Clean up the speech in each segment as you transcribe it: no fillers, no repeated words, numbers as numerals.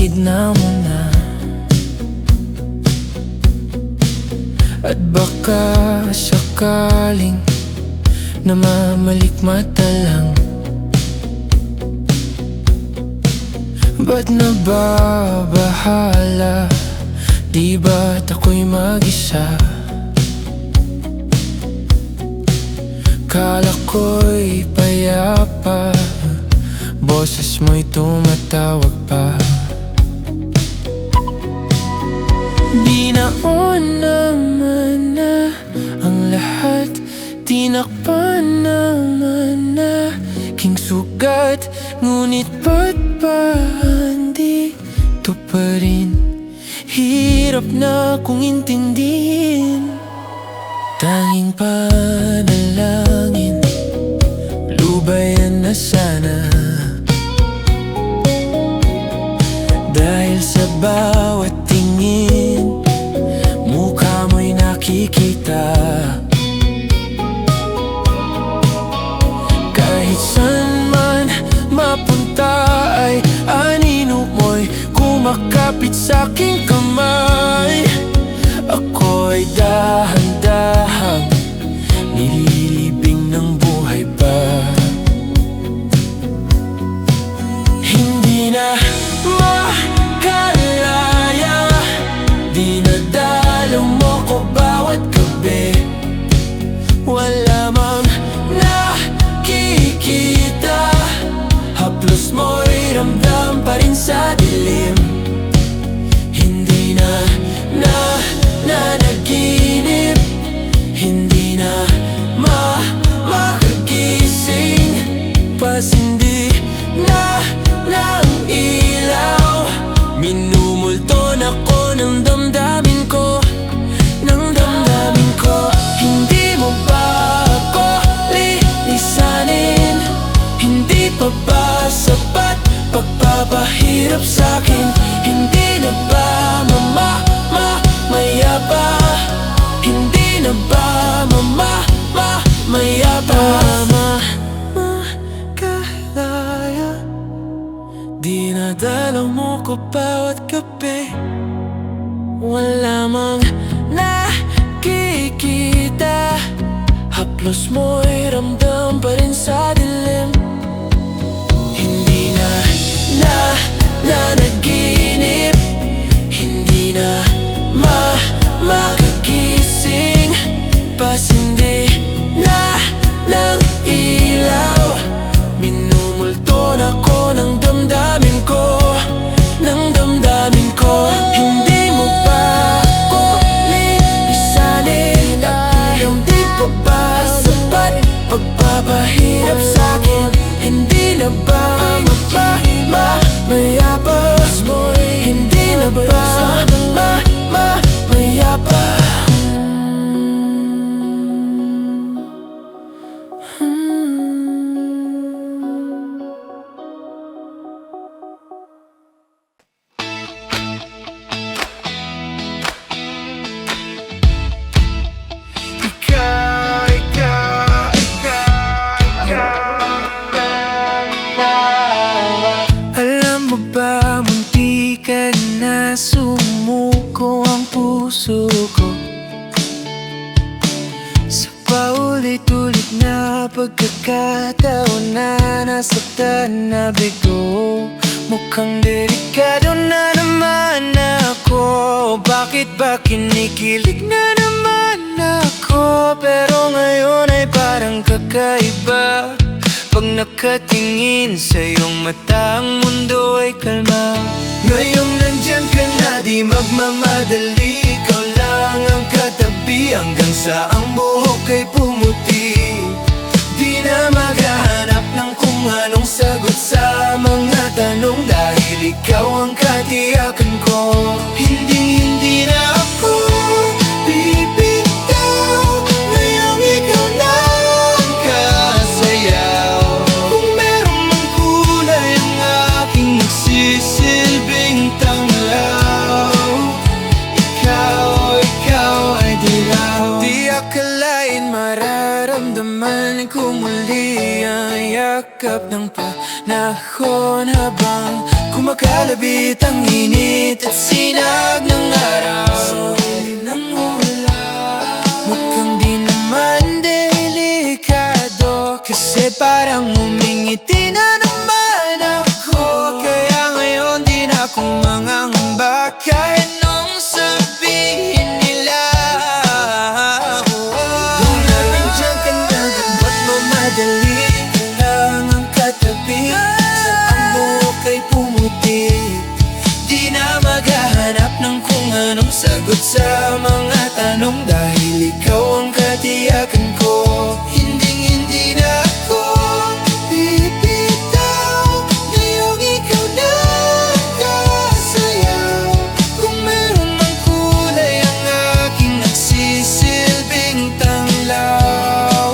gitna mo na. At baka sakaling namamalikmata lang. Ba't nababahala? Di ba't ako'y mag-isa? Kala ko'y payapa, boses mo'y tumatawag pa. Binaon naman na ang lahat, tinakpan naman na king sugat. Ngunit ba't ba andito pa rin? Hirap na kong intindihin. Tanging panalangin, lubayan na sana. Dahil sa bawat tingin, mukha mo'y nakikita. Kahit saan man mapunta ay anino mo'y kumakapit sa'king kamay. Ako'y dahan-dahang nililibing ng buhay pa. Hindi na makalaya, dinadalaw mo ko bawat gabi. Wala mang nakikita, haplos mo'y ramdam pa rin sa dilim. Hindi na nanaginip, hindi na makagising. Pasindi na ng ilaw, minumulton ako ng damdamin ko, ng damdamin ko. Hindi mo ba ako lilisanin? Hindi pa ba sapat pagpapahirap sa'kin? Hindi na ba mamaya pa? Hindi na ba mamaya pa? Makalaya, dinadalaw mo ko bawat gabi. Wala mang nakikita, haplos mo'y ramdam pa rin sa dilim. Hindi na nanaginip, hindi na makagising. Pasindi na ng ilaw, minumulton ako ng damdamin ko, ng damdamin ko. Hindi mo ba ako lilisanin? At hindi pa ba sapat pagpapahirap sa'kin? Hindi na ba mamaya pa? Hindi na ba mamaya pa? Alam mo ba, munti ka na sumuko ang puso ko. Sa paulit-ulit na pagkakataon na nasaktan na bigo, mukhang delikado na naman ako. Bakit ba kinikilig na naman ako? Pero ngayon ay parang kakaiba. Pag nakatingin sa iyong mata, ang mundo ay kalma. Ngayong nandyan ka na, di magmamadali. Ikaw lang ang katabi, hanggang sa ang buhok ay pumuti. Di na maghahanap ng kung anong sagot sa mga tanong, dahil ikaw ang katiyakan ko. Hindi na ako bibitaw, ngayong ikaw na ang kasayaw. Kung meron mang kulay ang aking nagsisilbing tanglaw, ikaw ay dilaw. Di akalain mararamdaman ko muli ang yakap ng panahon habang Sumakalabit ang init at sinag ng araw sa gilid ng ulap. Mukhang di naman delikado, kasi parang umingiti na naman ako. Kaya ngayon di na ako mangangamba kahit nung sabihin nila. Kung nandiyan ka na, ba't mamadali? Kailangan katabi sa ang buhok ay pumuti. Di na maghahanap ng kung anong sagot sa mga tanong, dahil ikaw ang katiyakan ko. Hindi na ako bibitaw ngayong ikaw na kasayaw. Kung meron mang kulay ang aking nagsisilbing tanglaw,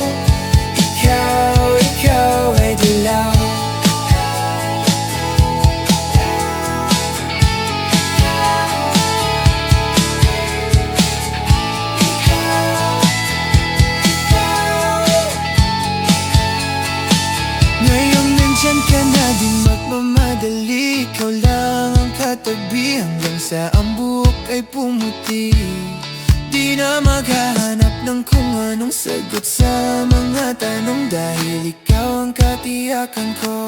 ikaw ay dilaw. Ngayon nandyan ka na, di magmamadali. Ikaw lang ang katabi hanggang sa ang buhok ay pumuti. Di na maghahanap ng kung anong sagot sa mga tanong, dahil ikaw ang katiyakan ko.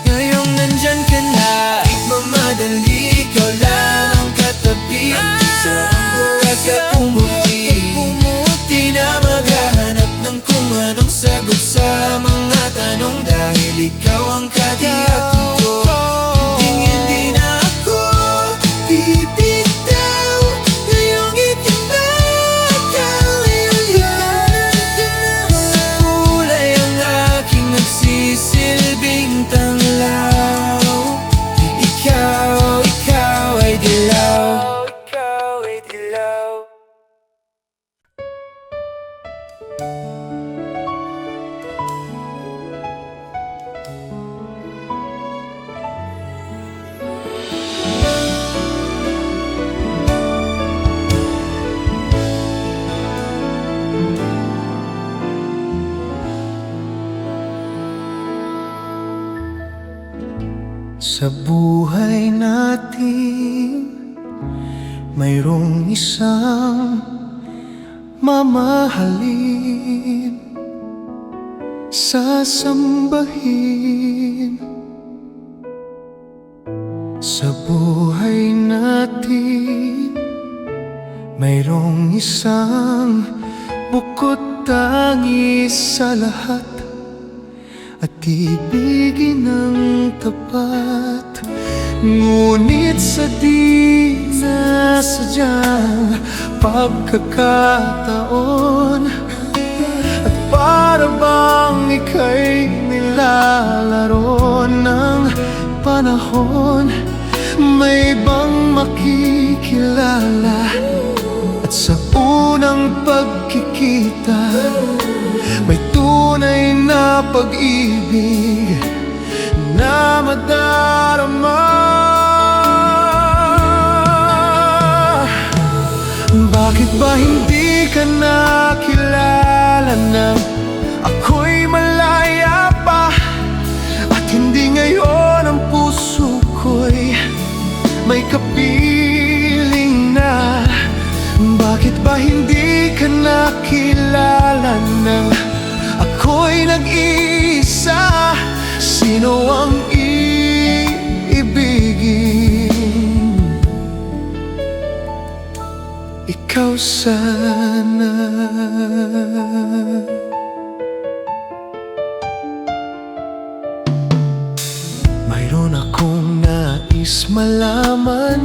Ngayon nandyan ka na, di magmamadali. Ikaw lang ang katabi hanggang sa ang buhok ay pumuti. Di na maghahanap ng kung anong sagot sa mga tanong, dahil ikaw ang katiyakan ko. Hindi na ako bibitaw ngayong itinataw. Sa kulay ang aking nagsisilbing tanglaw. Ikaw ay dilaw. Ikaw ay dilaw. Sa buhay natin, mayroong isang mamahalin, sasambahin. Sa buhay natin, mayroong isang bukod tangi sa lahat, at ibigin ng tapat. Ngunit sa di nasadyang pagkakataon, at para bang ika'y nilalaro ng panahon, may bang makikilala? At sa unang pagkikita, may tunay na pag-ibig na madarama. Bakit ba hindi ka nakilala nang ako'y malaya pa? At hindi ngayon ang puso ko'y may kapiling na? Bakit ba hindi ka nakilala nang ako'y nag-iisa? Sino ang iibigin? Ikaw sana. Mayroon akong nais malaman.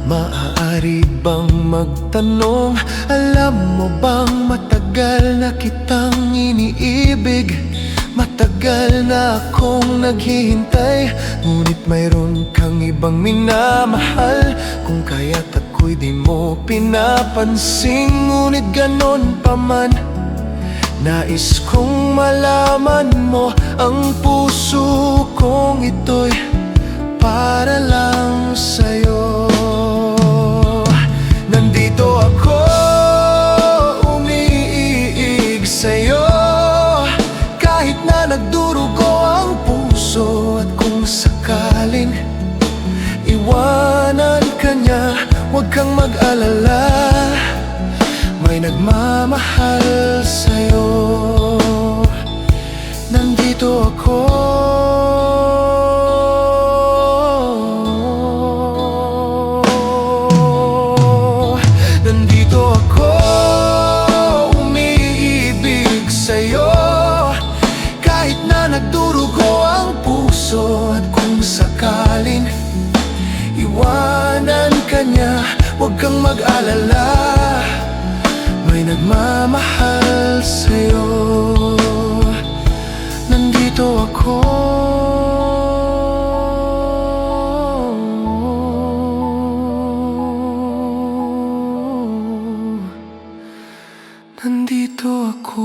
Maaari bang magtanong? Alam mo bang matagal na kitang iniibig? Matagal na akong naghihintay, ngunit mayroon kang ibang minamahal. Kung kaya't ako'y di mo pinapansin, ngunit ganon pa man, nais kong malaman mo ang puso kong ito'y para lang sa'yo. Nandito ako, umiiig sa'yo, kahit na nagdurugo ang puso. At kung sakaling kang mag-alala, may nagmamahal sa'yo. Nandito ako. Nandito ako.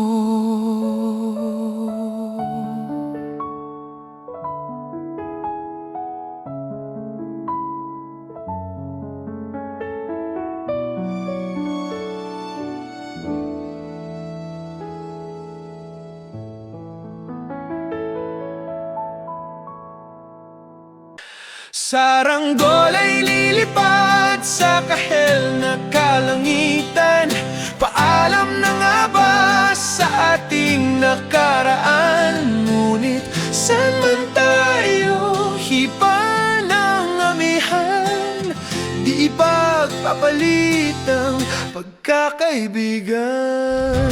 Saranggol ay lilipad sa kahel na kalangitan. Paalam na nga ba sa ating nakaraan? Ngunit saan man tayo hipa ng amihan, di ipagpapalit ang pagkakaibigan.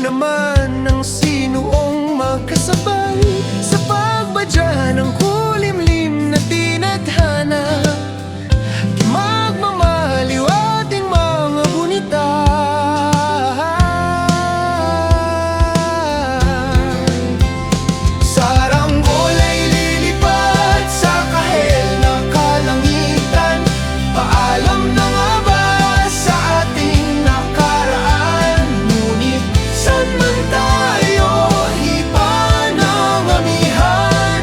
Naman ng sinuong magkasabay sa pagbadya ng kulimlim na tinadhana, di magmamaliw ating mga gunita. Saranggol ay lilipad sa kahel na kalangitan. Paalam na nga ba sa ating nakaraan? Ngunit saan man tayo hipa ng amihan,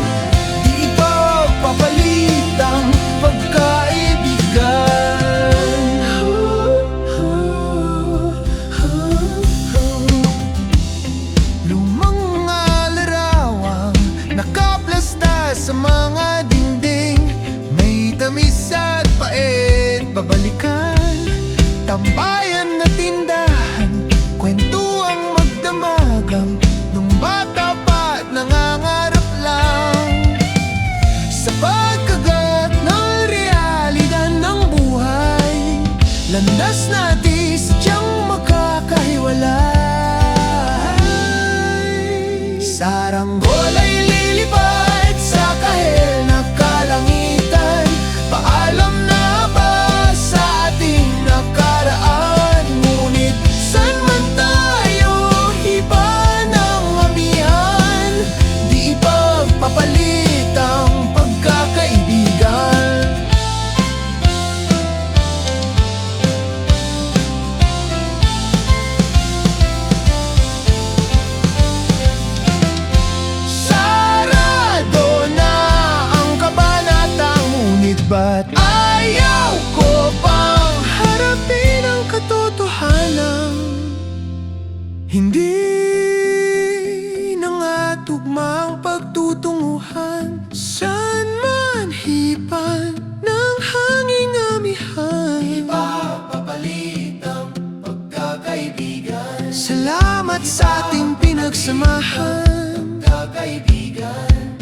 di ipagpapalit ang pagkaibigan. Lumang alarawang nakaplasta sa mga dingding, may tamis at pait babalikan. Tambayan na tindahan, kwentuang magdamagang nung bata pa't nangangarap lang sa pagkagat ng realidad ng buhay. Landas natin sadyang makakahiwalay. Saranggol ay lilipad sa kahel na kalangitan. Paalam na ba sa ating nakaraan? Ngunit saan man tayo hipa ng amihan, di ipagpapalit ang pagkakaibigan. Sarado na ang kabanatang, ngunit ba't ayaw ko pang harapin ang katotohanan? Hindi na nga tugmang pagtutunguhan, saan man hipan ng hanging amihan, ipagpapalit ang pagkakaibigan. Salamat sa ating pinagsamahan, pagkakaibigan,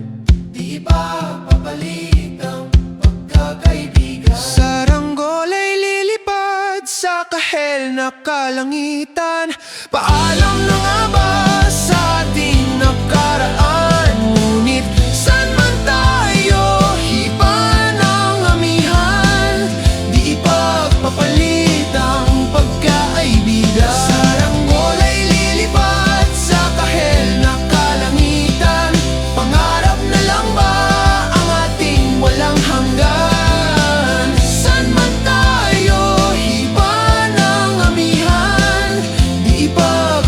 di ipagpapalit ang pagkakaibigan. Saranggol ay lilipad sa kahel na kalangitan. Paalam na nga ba sa ating nakaraan? Ngunit saan man tayo hipa ng amihan, di ipagpapalit ang pagkaibigan. Saranggol ay lilipad sa kahel na kalangitan. Pangarap na lang ba ang ating walang hanggan? Saan man tayo hipa ng amihan, di ipagpapalit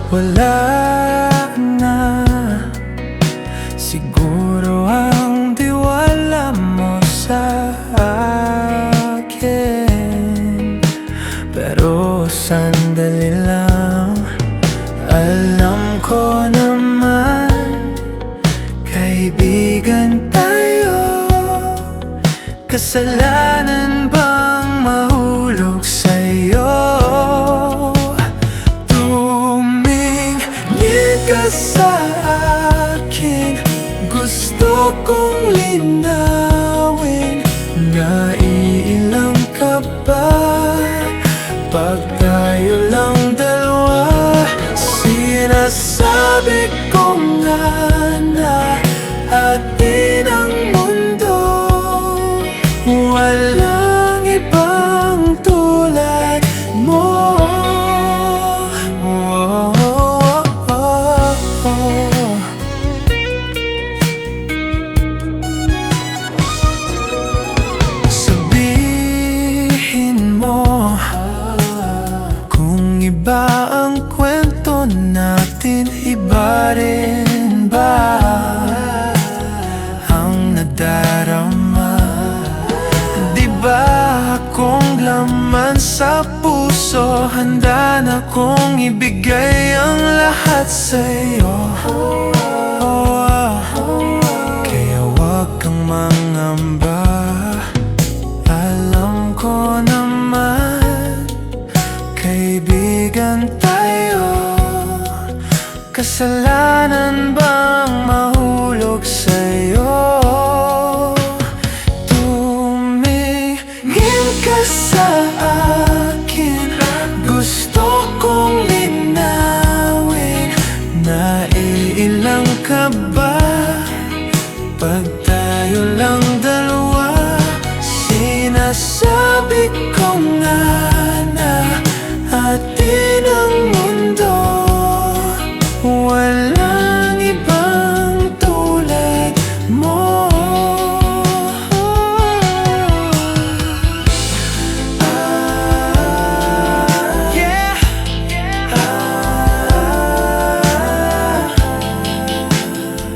wala na. Siguro ang tiwala mo sa akin, pero sandali lang. Alam ko naman, kaibigan tayo. Kasalanan bang mahulog sa'yo? Tumingin ka sa akin, gusto kong linawin. Naiilang ka ba pag tayo lang dalawa? Sinasabi ko nga na atin ang mundo, walang ibang tulad mo. Sabihin mo kung iba ang kwento natin, iba rin ba ang nadarama? Di ba akong laman sa puso, handa na kong ibigay ang lahat sa'yo. Kaya wag kang mangamba, alam ko naman, kaibigan tayo. Kasalanan bang mahulog sa'yo? Tumingin ka sa akin, gusto kong linawin. Naiilang ka ba pag tayo lang dalawa? Sinasabi ko nga na atin ang mundo, walang ibang tulad mo.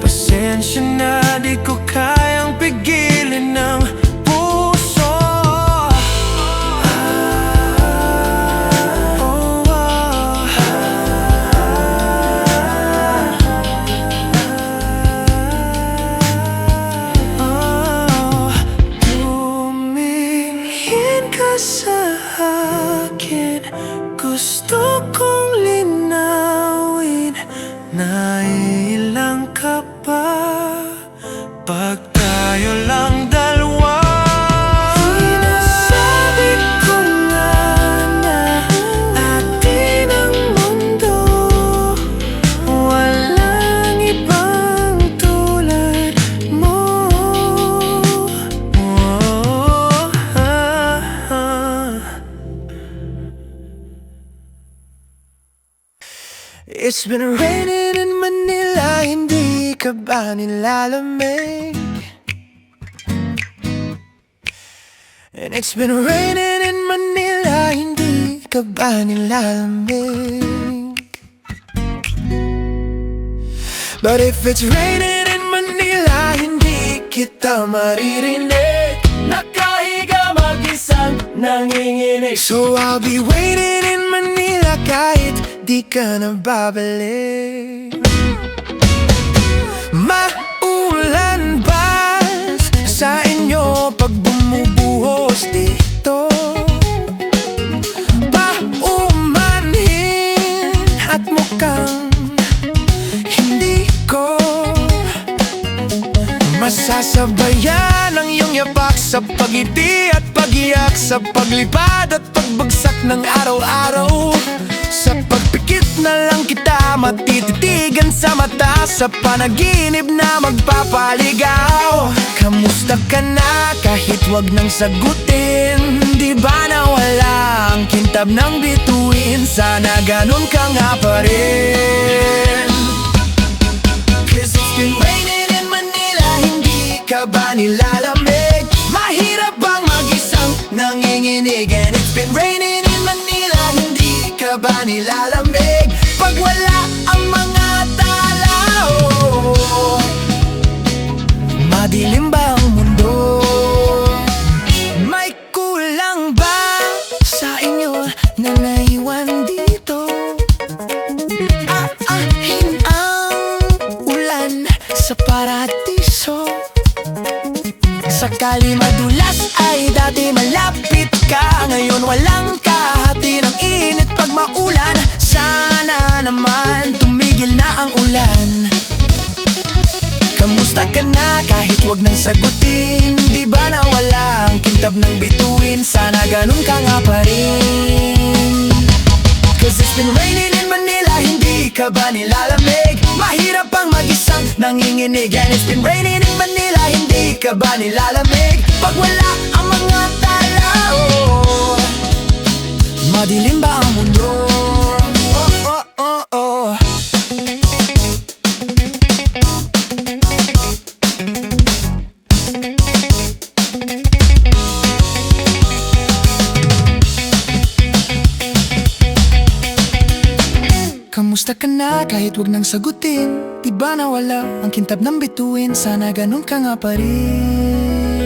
Pasensya na, di ko kayang pigilin ng puso. Tumingin ka sa akin, gusto kong linawin. Naiilang ka ba pag tayo lang dalawa? Sinasabi ko nga na atin ang mundo, walang ibang tulad mo. It's been raining in Manila, hindi ka ba nilalamig? And it's been raining in Manila, hindi ka ba nilalamig? But if it's raining in Manila, hindi kita maririnig. Nakahiga mag-isang nanginginig. So I'll be waiting in Manila kahit di ka na babalik. Maulan ba sa inyo pag bumubuhos dito? Paumanhin at mukhang hindi ko masasabayan ang iyong yapak sa pag-ibig at pag-iyak, sa paglipad at pagbagsak ng araw-araw. Sa pagpikit na lang kita matititigan sa mata, sa panaginip na magpapaligaw. Kamusta ka na kahit wag nang sagutin? Di ba nawala ang kintab ng bituin? Sana ganun ka nga pa rin. 'Cause it's been raining in Manila, hindi ka ba nilalamig? Mahirap bang mag-isang nanginginig? And it's been raining in Manila, hindi ka ba nilalamig? Pag wala paradiso. Sakali madulas ay dati malapit ka, ngayon walang kahati ng init pag maulan. Sana naman tumigil na ang ulan. Kamusta ka na kahit wag nang sagutin? Di ba na walang kintab ng bituin? Sana ganun ka nga pa rin. Cause it's been raining in Manila, hindi ka ba nilalamig? Mahirap pang mag-isang nanginginig. And it's been raining in Manila, hindi ka ba nilalamig? Pag wala ang mga tao, madilim ba ang mundo? Oh, oh, oh, oh. Kamusta ka na kahit wag nang sagutin? Di ba na wala ang kintab ng bituin? Sana ganun ka nga pa rin.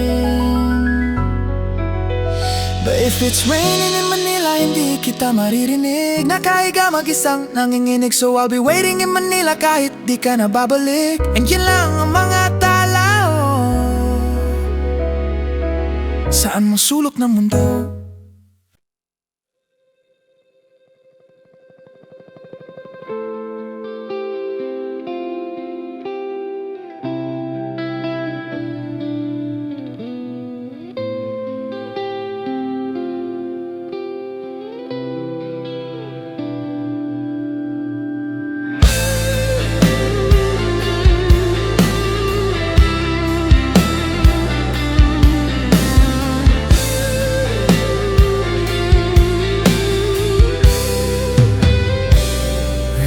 But if it's raining in Manila, hindi kita maririnig. Nakahiga mag-isang nanginginig. So I'll be waiting in Manila kahit di ka na babalik. And yan lang ang mga tao. Saan mo sulok ng mundo?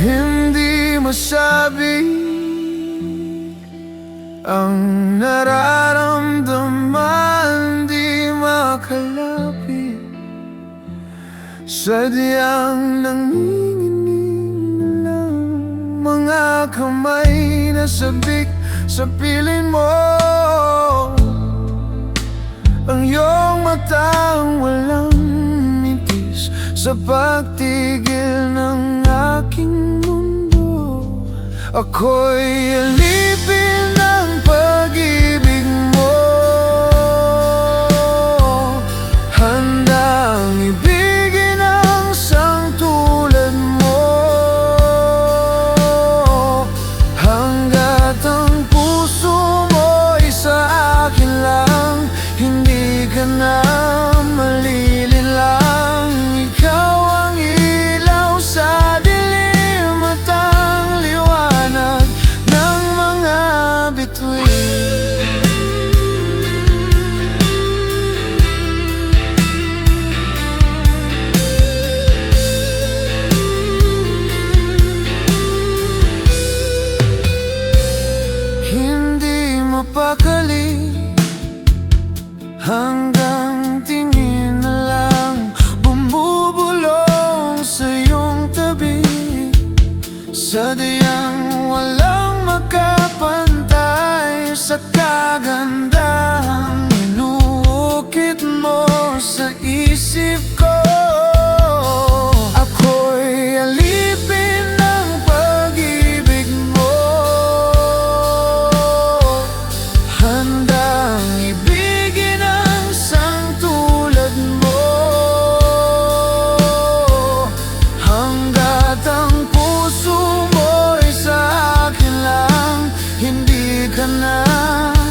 Hindi masabi ang nararamdaman, di makalapit. Sadyang nanginginig lang mga kamay na sabik sa piling mo. Ang iyong matang walang mitis sa pagtigil ng aking mundo. Ako'y alipin ng pag-ibig mo, handang ibigin ang isang tulad mo. Hanggat ang puso mo'y sa akin lang, hindi ka na malilinlang. Ikaw ang ilaw sa dilim at ang liwanag ng mga bituin. Hindi mapakali hanggang tingin na lang bumubulong sa iyong tabi. Sadyang walang makapantay sa kagandahang inuukit mo sa isip ko. Ako'y alipin ng pag-ibig mo, handang ibigin ang isang tulad mo. Hanggat ang puso mo'y sa akin lang, hindi ka na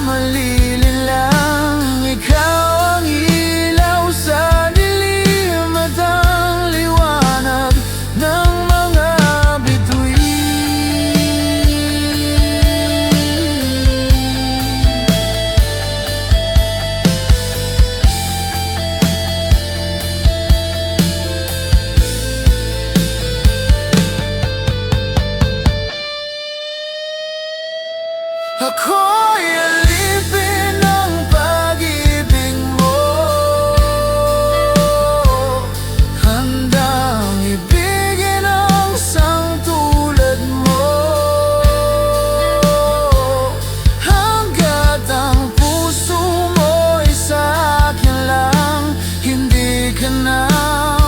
malilinlang. Ikaw ang ilaw sa dilim at ang liwanag ng mga bituin. Ako'y alipin ng pag-ibig mo, handang ibigin ang isang tulad mo. Hanggat ang puso mo'y sa akin lang, hindi ka na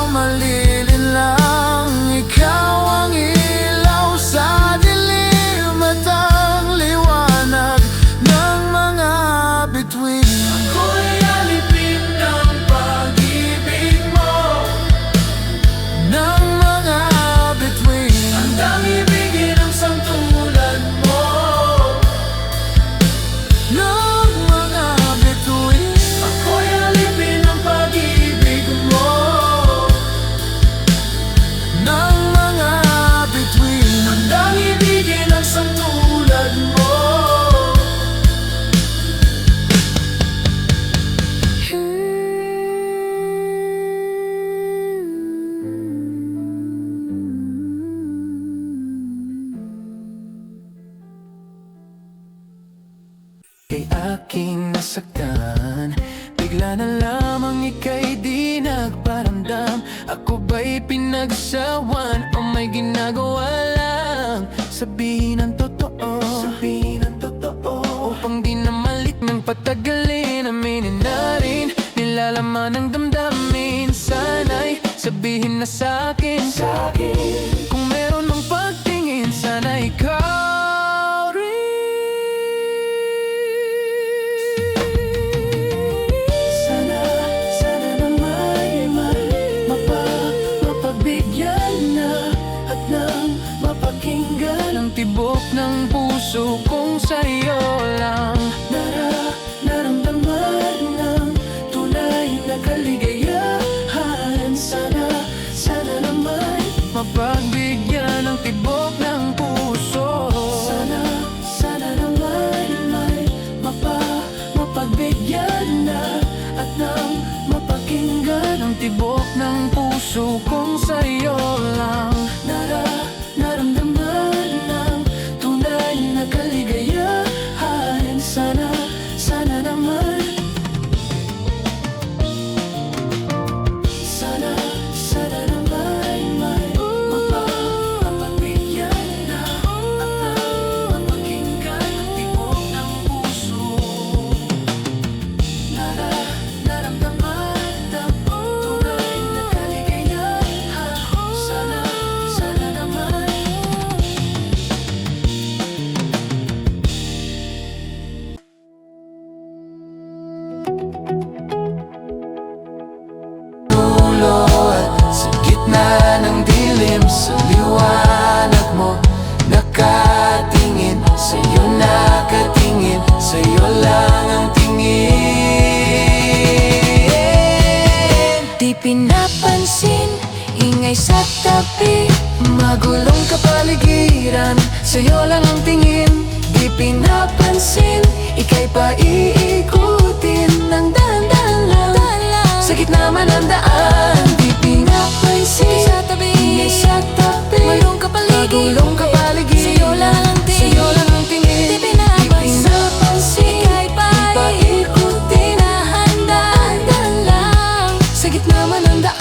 malilinlang. Ikaw ang ilaw sa dilim at ang liwanag aking nasaktan. Bigla na lamang ika'y di nagparamdam. Ako ba'y pinagsawan o may ginagawa lang? Sabihin ang totoo, sabihin ang totoo, upang di na malit ng patagalin. Aminin na rin, nilalaman ng damdamin. Sana'y sabihin na sa'kin, kung meron mang pagtingin, sana ikaw rin. Sana na may mapagbigyan na at nang mapakinggan ang tibok ng puso kong sa'yo lang. Naramdaman ng tunay na kaligayahan. Sana na may mapagbigyan ng tibok ng puso. Sana na may mapagbigyan na at nang mapakinggan ang tibok ng puso kong sa'yo lang. Naramdaman ng tunay na kaligayahan. Sana naman. Sana naman may mapagbigyan na at mapakinggan ang tibok ng puso. Naramdaman ng tunay na kaligayahan. Sana naman. Sa gitna ng dilim, sa liwanag mo nakatingin, sa'yo nakatingin, sa'yo lang ang tingin. Di pinapansin, ingay sa tabi, Magulong kapaligiran, sa'yo lang ang tingin. Di pinapansin, ika'y paiikutin ng dahan-dahan lang. Sa gitna man ang daan, di pinapansin, sa tabi, ingay sa tabi, mayroong kapaligiran, magulong kapaligiran, sa'yo lang ang tingin. sa'yo lang ang tingin. Di pinapansin, ika'y paikutin, dahan-dahan lang. sa gitna man ang daan.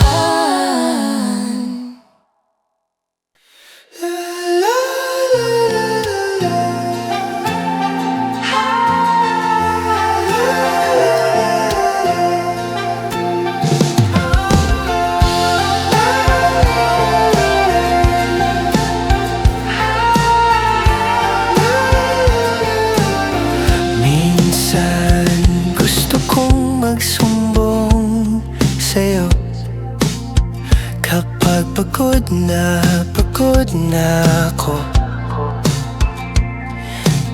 Minsan gusto kong magsumbong sa'yo kapag pagod na ako.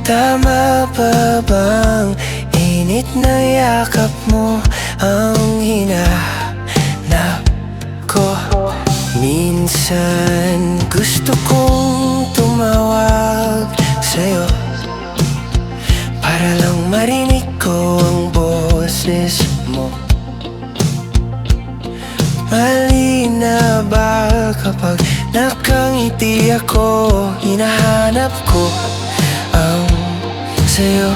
Tama pa bang init na yakap mo ang hinanap ko? Minsan gusto kong tumawag sa'yo para lang marinig ko ang boses mo. Mali na ba kapag nakangiti ako? Hinahanap ko ang sa'yo.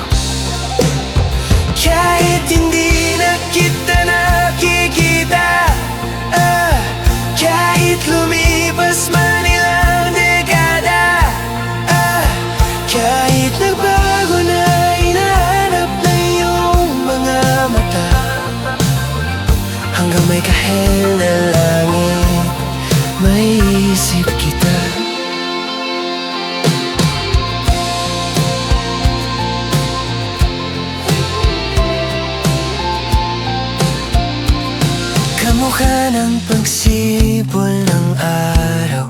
Kahit hindi na kita nakikita, kahit lumipas man ilang dekada, kahit nagbago na hinahanap na iyong mga mata, hanggang may kahel na langit, maiisip kita. Kamukha ng pagsibol ng araw,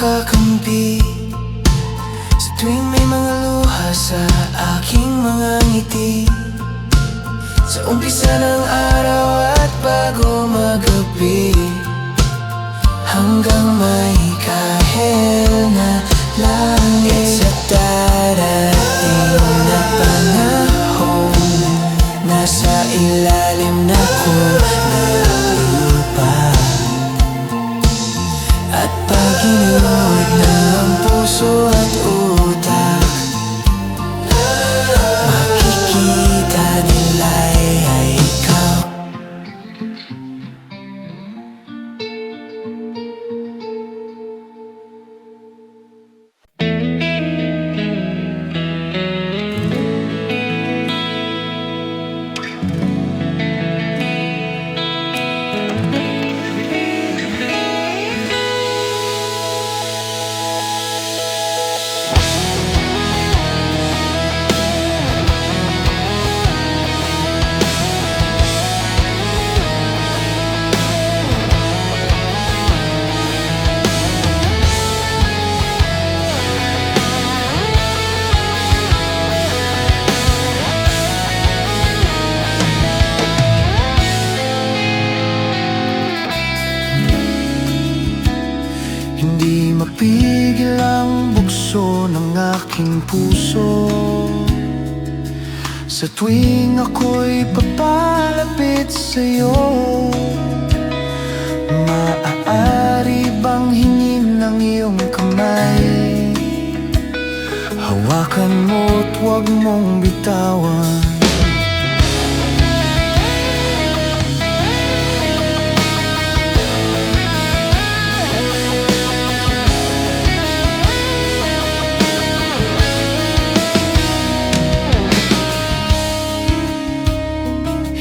kakampi sa tuwing may mga luha sa aking mga ngiti. Sa umpisa ng araw at bago magabi, hanggang may kahel na langit. Sa darating na panahon, nasa ilalim na ko ng lupa. At pag hinuhod na ang puso at utak, makikita nila'y ikaw. Hindi mapigil ang bugso ng aking puso sa tuwing ako'y papalapit sa'yo. Maaari bang hingin ng iyong kamay? Hawakan mo't huwag mong bitawan.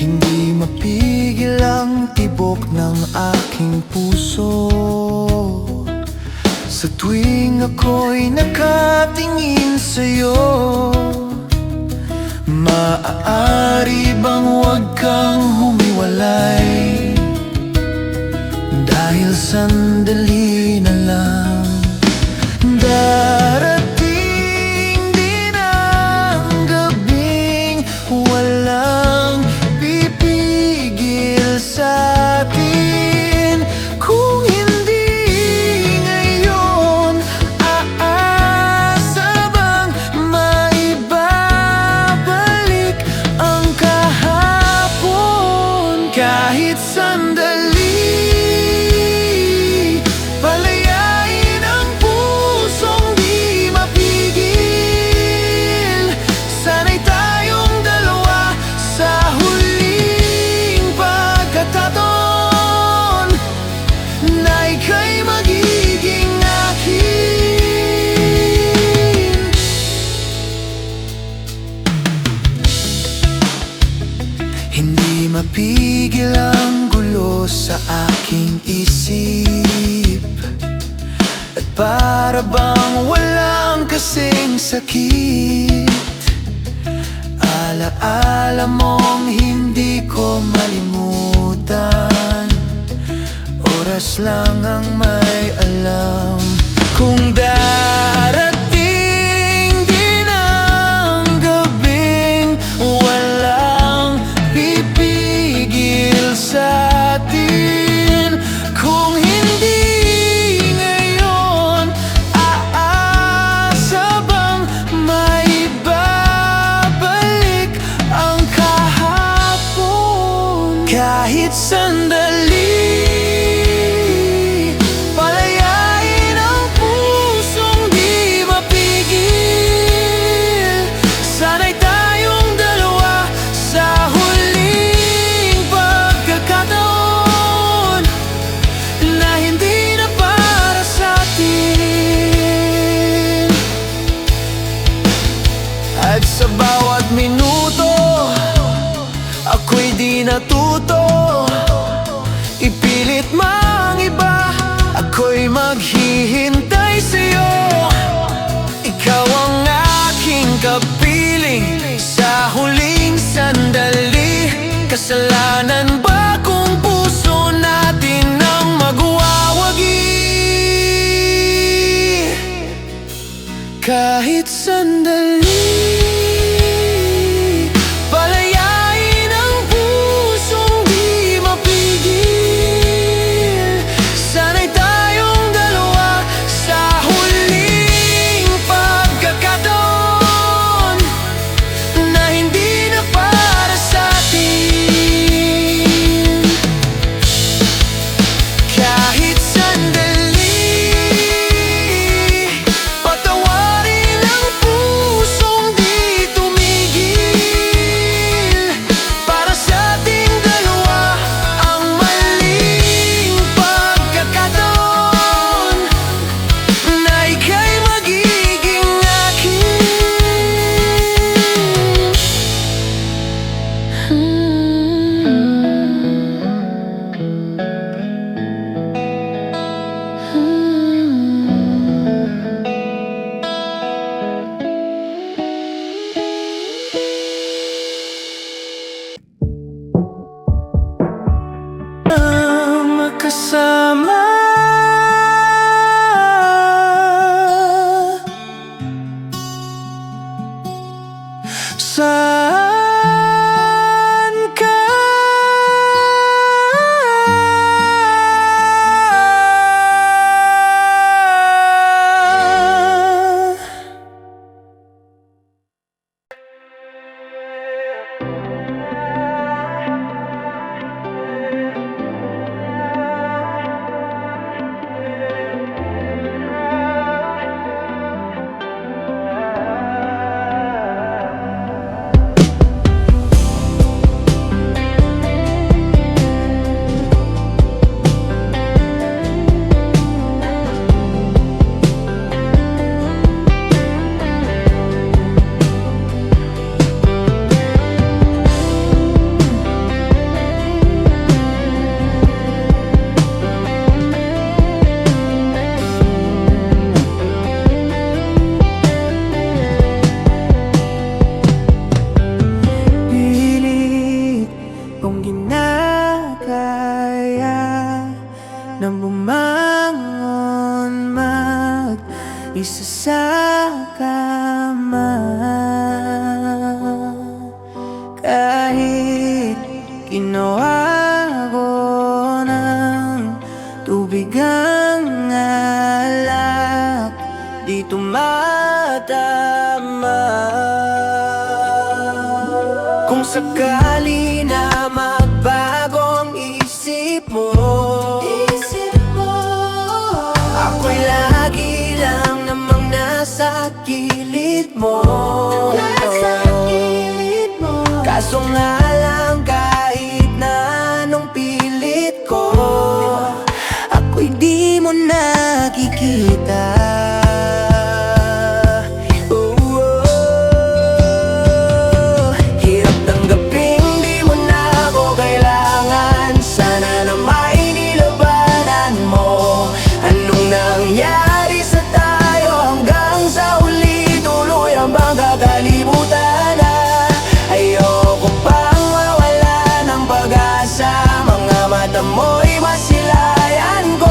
Hindi mapigil ang tibok ng aking puso sa tuwing ako'y nakatingin sa'yo. Maaari bang huwag kang humiwalay? Dahil sandali na lang darating din ang gabing walang pipigil sa'tin. Kung hindi ngayon, aasa bang maibabalik ang kahapon? Kahit sandali, palayain ang pusong di mapigil. Sana'y tayong dalawa sa huling pagkakataon na ika'y magiging akin. Hindi mapigil ang gulo sa aking isip, at para bang walang kasing sakit. Alaala mong hindi ko malimutan, oras lang ang may alam. Kung darating din ang gabing walang pipigil sa'tin. Kung hindi ngayon, aasa bang maibabalik ang kahapon? Kahit sandali, palayain ang pusong di mapigil. Sana'y tayong dalawa sa huling pagkakataon na hindi na para sa'tin. At sa bawat minuto, ako'y di natuto ipilit mang iba. Ako'y maghihintay sa'yo. Ikaw ang aking kapiling sa huling sandali. Kasalanan ba kung puso natin ang magwawagi? Kahit sandali, palayain ang pusong di mapigil. Sana'y tayong dalawa sa huling pagkakataon na hindi na para sa atin. Kahit sandali, patawarin ang pusong di tumigil. Para sa ating dalawa ang maling pagkakataon na ika'y magiging magkasama. Saan ka? Pilit kong ginagaya na bumangon mag-isa sa kama. Kahit ginawa ko ng tubig ang alak, di tumatama. Kung sakali na magbago ang isip mo, ako'y lagi lang namang nasa gilid mo. Kaso nga lang kahit na anong pilit ko, ako'y di mo nakikita. Mo'y masilayan ko,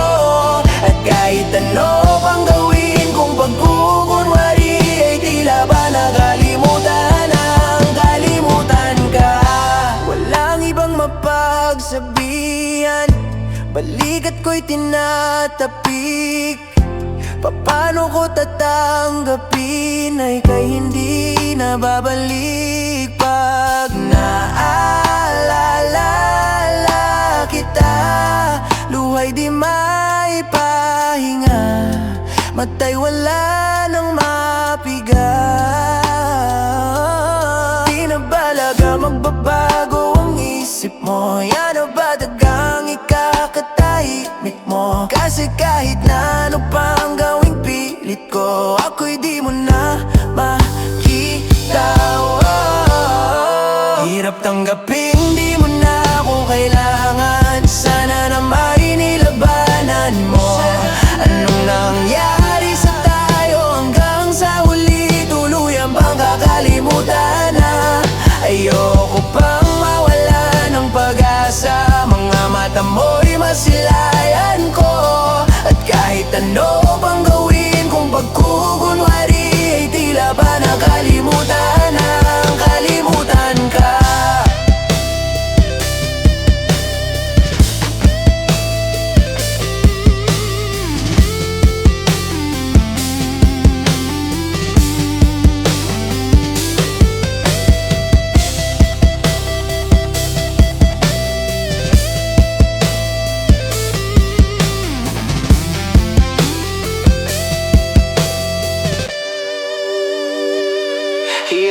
at kahit ano pang gawin kong pagkukunwari, ay tila ba nakalimutan ang kalimutan ka. Walang ibang mapagsabihan, balikat ko'y tinatapik. Paano ko tatanggapin ay kay hindi na babalik. Pag naalala kita, luhay di maipahinga, mata'y wala nang mapiga. Di na balaga magbabago ang isip mo, yan o ba dagang ikakatahimik mo? Kasi kahit na ano pang gawing pilit ko, ako'y di mo na makita. Hirap tanggapin di mo na ako kailangan, sana na may nilabanan mo. Anong nangyari sa tayo hanggang sa huli, tuluyan bang kakalimutan na? Ayoko pang mawala ng pag-asa, mga mata mo'y masilayan ko, at kahit ano pang gawin kung pagkukunwari, ay tila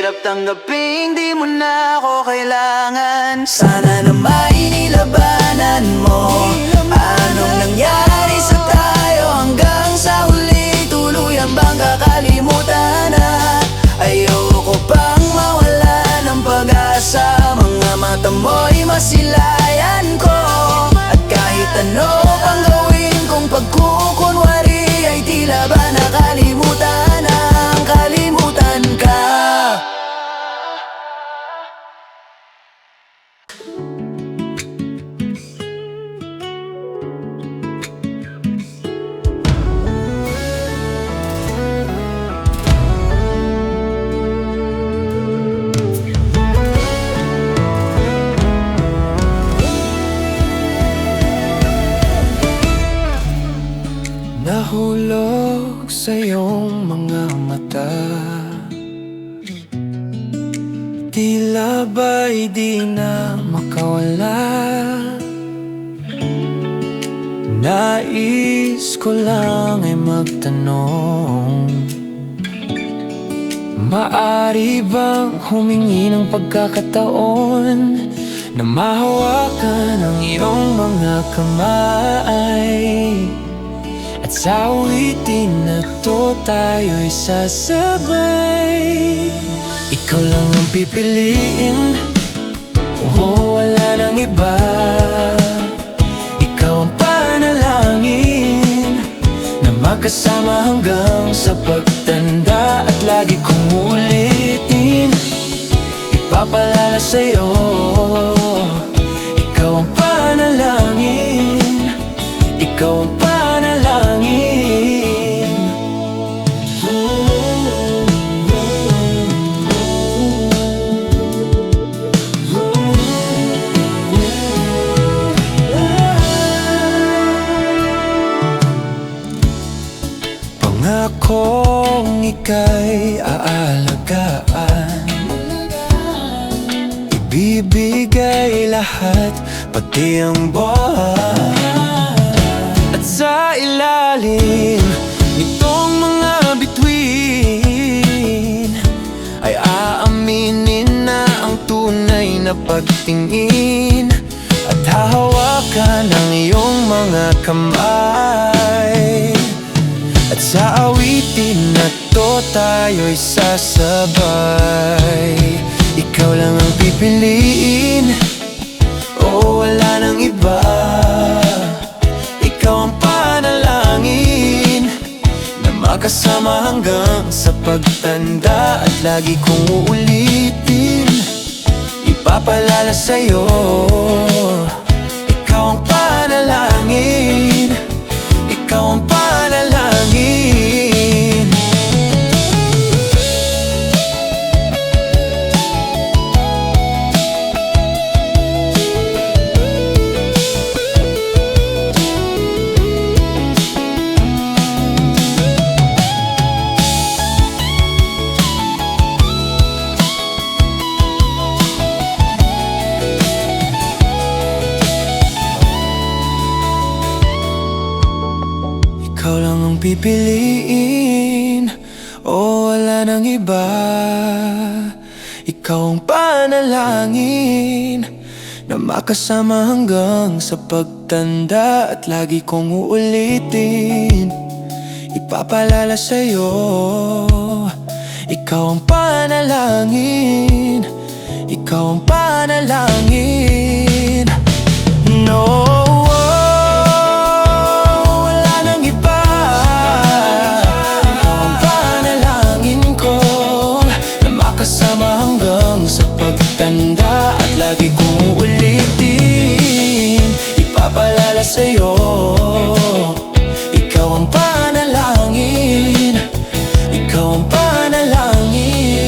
hirap tanggapin, di mo na ako kailangan. Sana na may nilabanan mo. Anong nangyari sa tayo hanggang sa huli? Tuluyan bang kakalimutan na? Ayoko pang mawala ng pag-asa. Mga mata mo'y masilayan ko. At kahit ano pang gawin kong pagkukunwari, ay tila ba nakalimutan ang kalimutan ka. Nahulog sa iyong mga mata, tila ba'y di na makawala. Nais ko lang ay magtanong, maari bang humingi ng pagkakataon na mahawakan ang iyong mga kamay? At sa awitin na to tayo'y sasabay. Ikaw lang ang pipiliin, wala nang iba. Ikaw ang panalangin na makasama hanggang sa pagtanda. At lagi kong ulitin, ipapalala sa'yo. Ikaw ang panalangin, ikaw ang panalangin. Pangakong ika'y aalagaan, ibibigay lahat, pati ang buhay. At sa ilalim nitong mga bituin ay aaminin na ang tunay na pagtingin. At hahawakan ang iyong mga kamay. At sa awitin na to tayo'y sasabay. Ikaw lang ang pipiliin, wala nang iba. Ikaw ang panalangin na makasama hanggang sa pagtanda. At lagi kong uulitin, ipapalala sa'yo. Ikaw ang panalangin, ikaw ang panalangin. Ikaw lang ang pipiliin, wala nang iba. Ikaw ang panalangin na makasama hanggang sa pagtanda. At lagi kong uulitin, ipapalala sa'yo. Ikaw ang panalangin, ikaw ang panalangin. No, tanda. At lagi kong ulitin, ipapalala sa'yo. Ikaw ang panalangin, ikaw ang panalangin.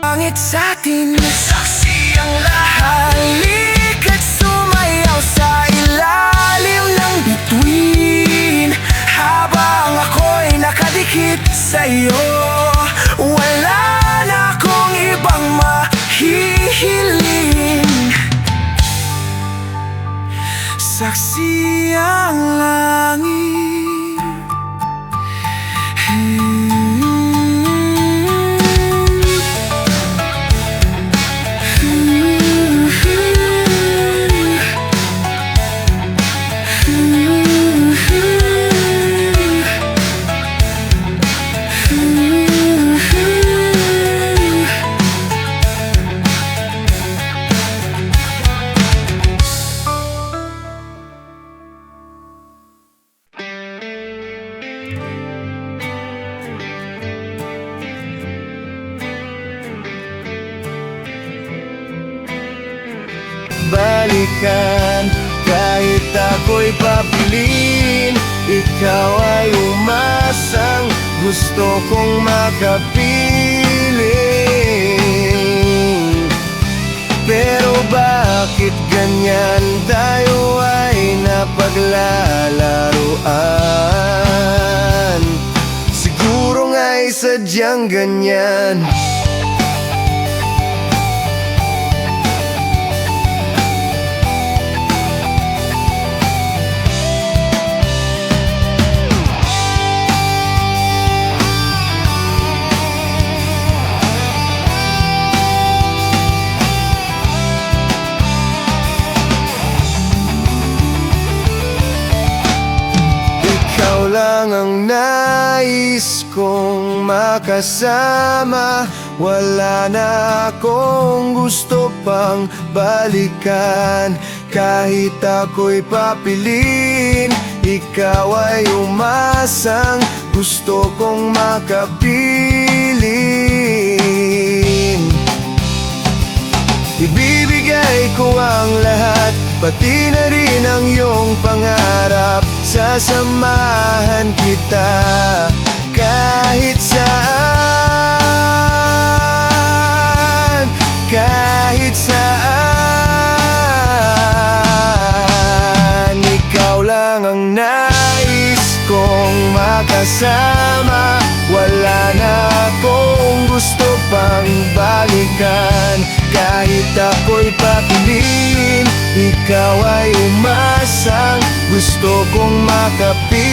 Pangit sa'tin, saksi ang lahat. Halika't sumayaw sa ilalim ng bituin, habang ako'y nakadikit sa'yo. Wala na akong ibang mahihiling, saksi ang langit. Balikan, kahit ako'y papilin, ikaw ay umasang gusto kong makapiling. Pero bakit ganyan tayo ay napaglalaruan? Siguro nga'y sadyang ganyan. Ikaw lang ang nais kong makasama, wala na akong gusto pang balikan. Kahit ako'y papilin, ikaw ay umasang gusto kong makapiling. Ibibigay ko ang lahat, pati na rin ang iyong pangarap. Sasamahan kita kahit saan, kahit saan. Ikaw lang ang nais kong makasama, wala na akong gusto pang balikan. Kahit ako'y papilin, ikaw ay umasang gusto kong makapiling.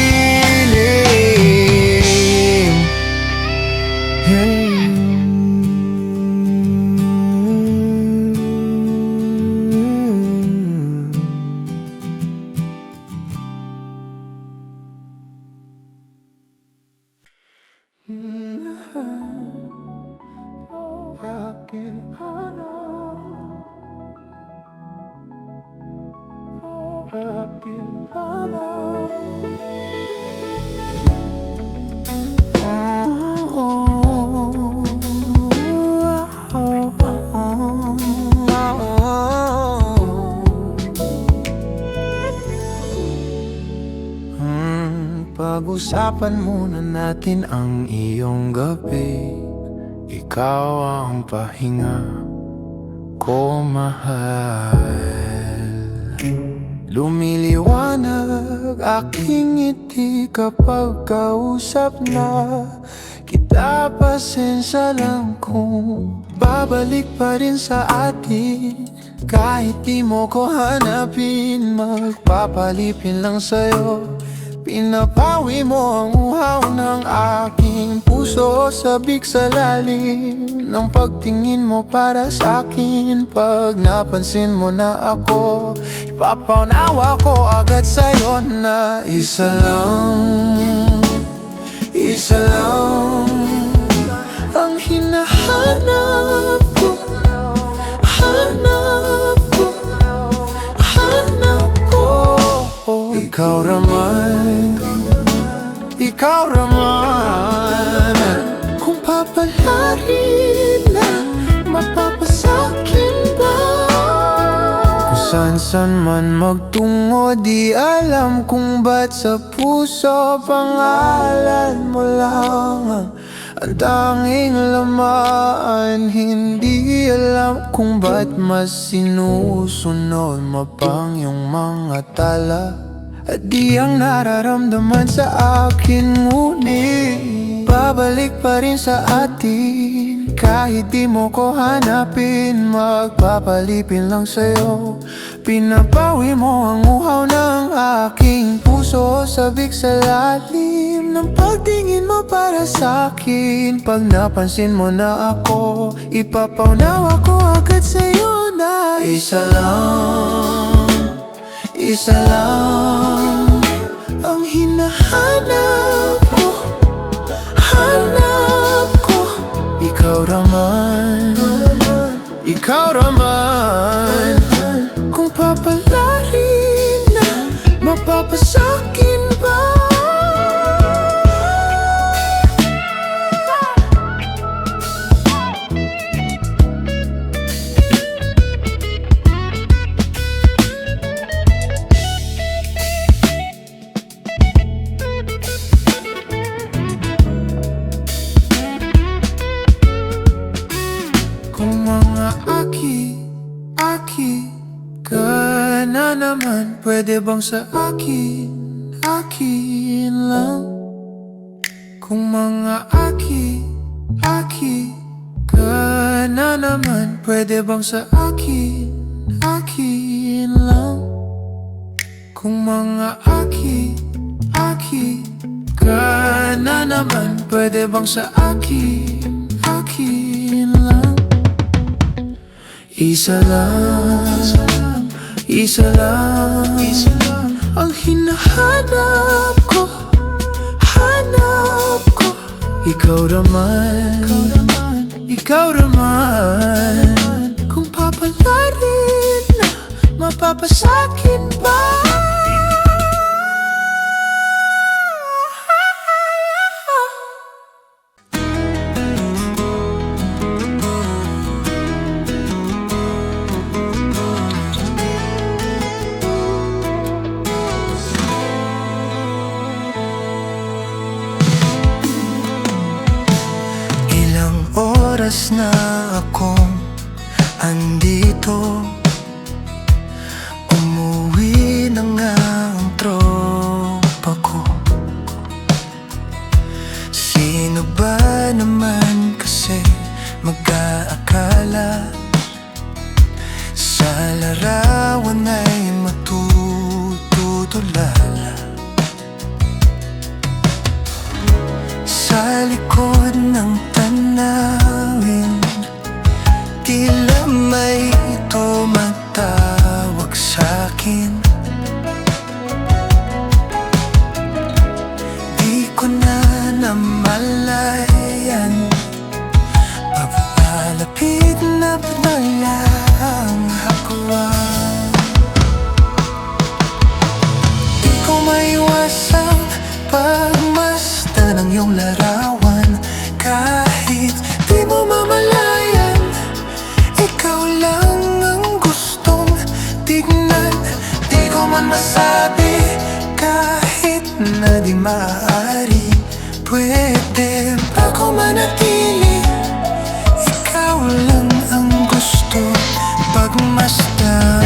Pag-usapan muna natin ang iyong gabi. Ikaw ang pahinga ko, mahal. Lumiliwanag aking ngiti kapag kausap na kita. Pasensya lang kung babalik pa rin sa atin. Kahit di mo ko hanapin, magpapalipin lang sa'yo. Pinapawi mo ang uhaw ng aking puso, sabik sa lalim ng pagtingin mo para sa'kin. Pag napansin mo na ako, ipapaunawa ko agad sa'yo na isa lang ang hinahanap ko. Ikaw raman. Kung papalarin na, mapapasakin ba? Kung saan man magtungo, di alam kung ba't sa puso pangalan mo lang ang tanging laman. Hindi alam kung ba't mas sinusunod mo pang iyong mga tala, at di ang nararamdaman sa akin. Ngunit babalik pa rin sa atin, kahit di mo ko hanapin. Magpapalipin lang sa'yo, pinapawi mo ang uhaw ng aking puso. Sabik sa lalim ng pagtingin mo para sa'kin. Pag napansin mo na ako, ipapaunawa ko agad sa'yo na isa lang ang hinahanap ko. Hanap ko, ikaw raman, ikaw raman. Kung papalarin na, mapapasakin ba? Kung mga aki ka na naman, pwede bang sa akin lang? Kung mga aki ka na naman, pwede bang sa akin lang? Kung mga aki ka na naman, pwede bang sa akin lang? Isa lang ang hinahanap ko. Hanap ko, ikaw raman, ikaw raman. Kung papalarin na, mapapasakin ba? Oras na akong andito, umuwi na nga ang tropa ko. Sino ba naman kasi mag-aakala sa larawan ay matutulala? Sa likod ng tanawin, tila may tumatawag sa'kin. Di ko na namalayan, papalapit na pala ang hakwan. Di ko maiwasang pagmasdan ang iyong larawan. Kahit di mo mamalayan, ikaw lang ang gustong tignan. Di ko man masabi, kahit na di maaari, pwede ba ko manatili? Ikaw lang ang gusto pagmasdan.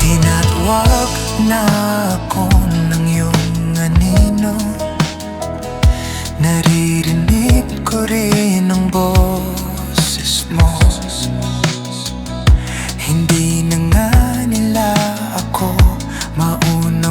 Tinatawag na ako ng iyong anino, naririnig ko rin ang boses mo. Hindi na nga nila ako mauna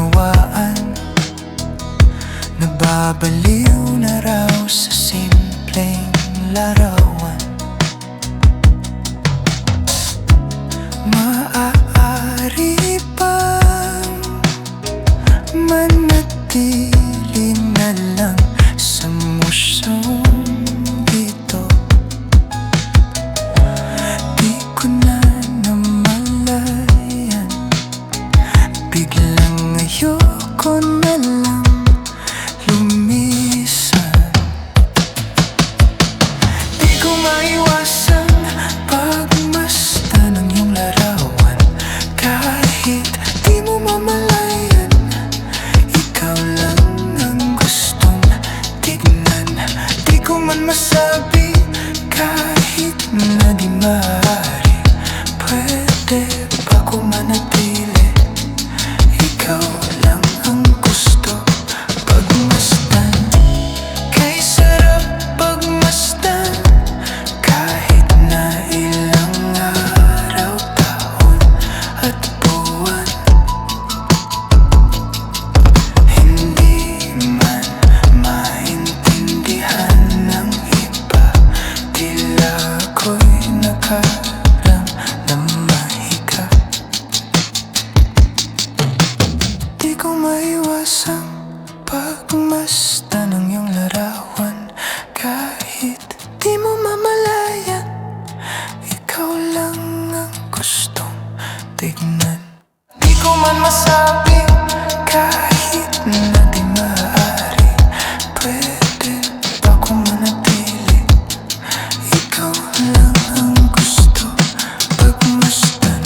gustong tignan. Di ko man masabi kahit na di maaari, pwede ba ko manatili? Ikaw lang ang gusto pagmasdan.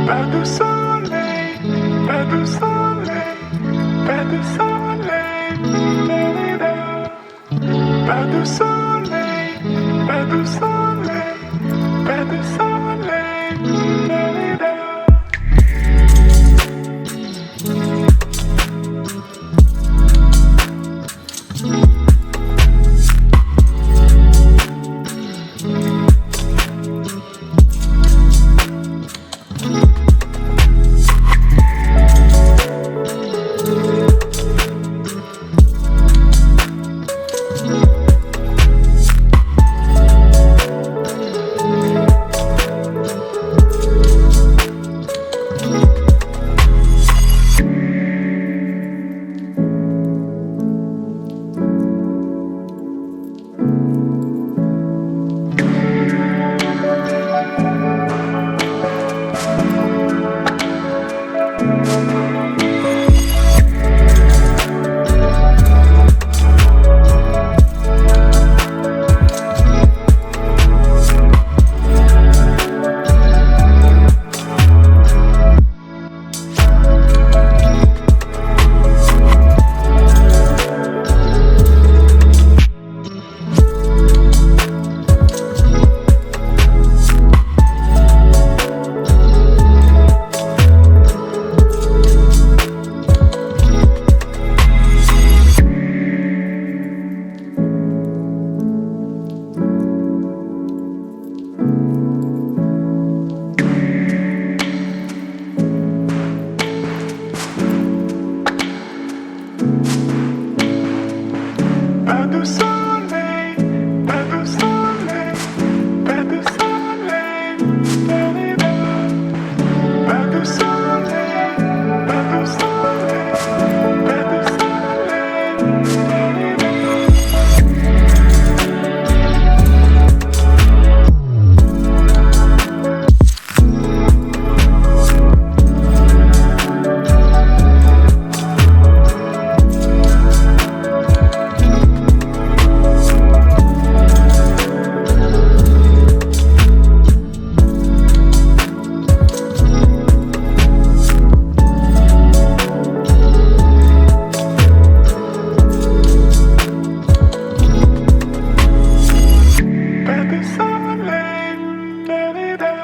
Pas de soleil, pas de soleil, pas de soleil, da-da-da. Pas de soleil, pas de soleil, pas de soleil, da-da-da. Pas de soleil, pas de soleil, pas de soleil, da-da-da. Pas de soleil, pas de soleil, pas de soleil, pas de soleil, da-da-da.